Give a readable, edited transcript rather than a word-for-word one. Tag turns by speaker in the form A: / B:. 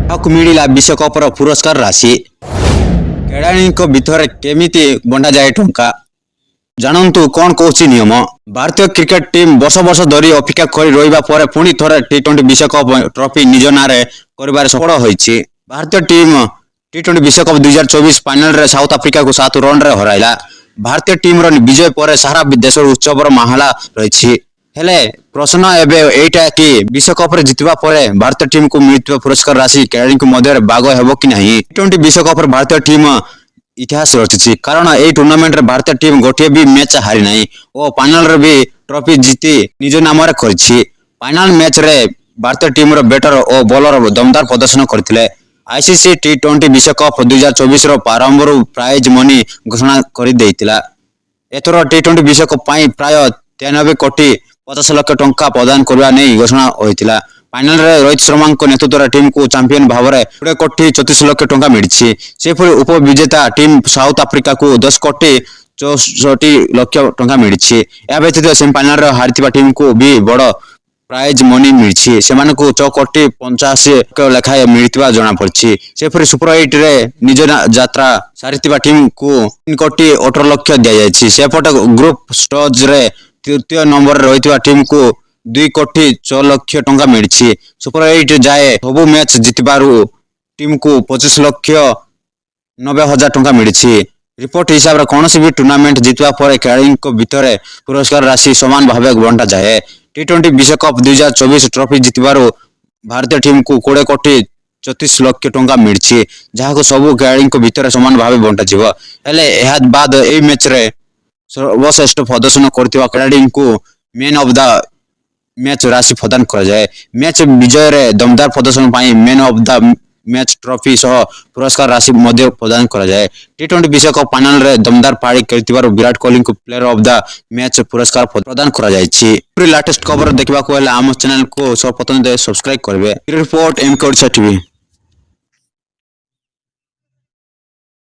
A: କାହାକୁ ମିଳିଲା ବିଶ୍ୱକପର ପୁରସ୍କାର ରାଶି? ଖେଳାଳିଙ୍କ ଭିତରେ କେମିତି ବଣ୍ଟାଯାଏ ଟଙ୍କା? ଜାଣନ୍ତୁ କ'ଣ କହୁଛି ନିୟମ। ଭାରତୀୟ କ୍ରିକେଟ ଟିମ୍ ବର୍ଷ ବର୍ଷ ଧରି ଅପେକ୍ଷା କରି ରହିବା ପରେ ପୁଣି ଥରେ ଟି20 ବିଶ୍ୱକପ ଟ୍ରଫି ନିଜ ନାଁରେ କରିବାରେ ସଫଳ ହୋଇଛି। ଭାରତୀୟ ଟିମ୍ ଟି20 ବିଶ୍ୱକପ 2024 ଫାଇନାଲରେ ସାଉଥ ଆଫ୍ରିକାକୁ 7 ରନରେ ହରାଇଲା। ଭାରତୀୟ ଟିମ୍ର ବିଜୟ ପରେ ସାରା ଦେଶର ଉତ୍ସବର ମାହୋଲ ରହିଛି। ହେଲେ ପ୍ରଶ୍ନ ଏବେ ଏଇଟା କି ବିଶ୍ୱକପରେ ଜିତିବା ପରେ ଭାରତୀୟ ଟିମ୍କୁ ମିଳୁଥିବା ପୁରସ୍କାର ରାଶି ଖେଳାଳିଙ୍କ ମଧ୍ୟରେ ଭାଗ ହେବ କି ନାହିଁ? ଟି20 ବିଶ୍ୱକପରେ ଭାରତୀୟ ଟିମ୍ ଇତିହାସ ରଚିଛି, କାରଣ ଏହି ଟୁର୍ଣ୍ଣାମେଣ୍ଟରେ ଭାରତୀୟ ଟିମ୍ ଗୋଟିଏ ବି ମ୍ୟାଚ୍ ହାରିନାହିଁ ଓ ଫାଇନାଲରେ ବି ଟ୍ରଫି ଜିତି ନିଜ ନାମରେ କରିଛି। ଫାଇନାଲ ମ୍ୟାଚରେ ଭାରତୀୟ ଟିମ୍ର ବ୍ୟାଟର ଓ ବୋଲର ଦମଦାର ପ୍ରଦର୍ଶନ କରିଥିଲେ। ଆଇସିସି ଟି20 ବିଶ୍ୱକପ 2024ର ପ୍ରାରମ୍ଭରୁ ପ୍ରାଇଜ୍ ମନି ଘୋଷଣା କରିଦେଇଥିଲା। ଏଥର ଟି20 ବିଶ୍ୱକପ ପାଇଁ ପ୍ରାୟ 93 କୋଟି 50 ଲକ୍ଷ ଟଙ୍କା ପ୍ରଦାନ କରିବା ନେଇ ଘୋଷଣା ହୋଇଥିଲା। ଫାଇନାଲରେ ରୋହିତ ଶର୍ମାଙ୍କ ନେତୃତ୍ୱର ଟିମ୍କୁ ଚାମ୍ପିୟନ ଭାବରେ 20 କୋଟି 34 ଲକ୍ଷ ଟଙ୍କା ମିଳିଛି। ସେପରି ଉପବିଜେତା ଟିମ୍ ସାଉଥ ଆଫ୍ରିକାକୁ 10 କୋଟି 64 ଲକ୍ଷ ଟଙ୍କା ମିଳିଛି। ଏହା ବ୍ୟତୀତ ସେମିଫାଇନାଲରେ ହାରିଥିବା ଟିମ୍କୁ ବି ବଡ଼ ପ୍ରାଇଜ୍ ମନି ମିଳିଛି। ସେମାନଙ୍କୁ 6 କୋଟି 85 ଲକ୍ଷ ଲେଖାଏଁ ମିଳିଥିବା ଜଣାପଡ଼ିଛି। ସେପରି ସୁପର 8ରେ ନିଜ ଯାତ୍ରା ସାରିଥିବା ଟିମ୍କୁ 3 କୋଟି 18 ଲକ୍ଷ ଦିଆଯାଇଛି। ସେପଟେ ଗ୍ରୁପ୍ ଷ୍ଟେଜ୍ରେ ତୃତୀୟ ନମ୍ବରରେ ରହିଥିବା ଟିମ୍କୁ 2 କୋଟି 6 ଲକ୍ଷ ଟଙ୍କା ମିଳିଛି। ସୁପର 8 ଯାଏ ସବୁ ମ୍ୟାଚ୍ ଜିତିବାରୁ ଟିମ୍କୁ 25 ଲକ୍ଷ 90 ହଜାର ଟଙ୍କା ମିଳିଛି। ରିପୋର୍ଟ ହିସାବରେ କୌଣସି ବି ଟୁର୍ଣ୍ଣାମେଣ୍ଟ ଜିତିବା ପରେ ଖେଳାଳିଙ୍କ ଭିତରେ ପୁରସ୍କାର ରାଶି ସମାନ ଭାବେ ବଣ୍ଟାଯାଏ। ଟି20 ବିଶ୍ୱକପ 2024 ଟ୍ରଫି ଜିତିବାରୁ ଭାରତୀୟ ଟିମ୍କୁ 20 କୋଟି 34 ଲକ୍ଷ ଟଙ୍କା ମିଳିଛି, ଯାହାକୁ ସବୁ ଖେଳାଳିଙ୍କ ଭିତରେ ସମାନ ଭାବେ ବଣ୍ଟାଯିବ। ହେଲେ ଏହା ବାଦ ଏହି ମ୍ୟାଚରେ ସର୍ବଶ୍ରେଷ୍ଠ ପ୍ରଦର୍ଶନ କରିଥିବା ଖେଳାଳିଙ୍କୁ ମ୍ୟାନ୍ ଅଫ୍ ଦ ମ୍ୟାଚ୍ ରାଶି ପ୍ରଦାନ କରାଯାଏ। ମ୍ୟାଚ୍ ବିଜୟରେ ଦମଦାର ପ୍ରଦର୍ଶନ ପାଇଁ man of the match trophy ସହ ପୁରସ୍କାର ରାଶି ମଧ୍ୟ ପ୍ରଦାନ କରାଯାଏ। ଟି20 ବିଶ୍ୱକପ ଫାଇନାଲରେ ଦମଦାର ପାଳି ଖେଳିଥିବାରୁ ବିରାଟ କୋହଲିଙ୍କୁ ପ୍ଲେୟର ଅଫ୍ ଦ ମ୍ୟାଚ୍ ପୁରସ୍କାର ପ୍ରଦାନ କରାଯାଇଛି। ଲାଟେଷ୍ଟ ଖବର ଦେଖିବାକୁ ହେଲେ ଆମ ଚ୍ୟାନେଲକୁ ସର୍ବପ୍ରଥମେ ସବସ୍କ୍ରାଇବ କରିବେ। Report MK Odisha TV.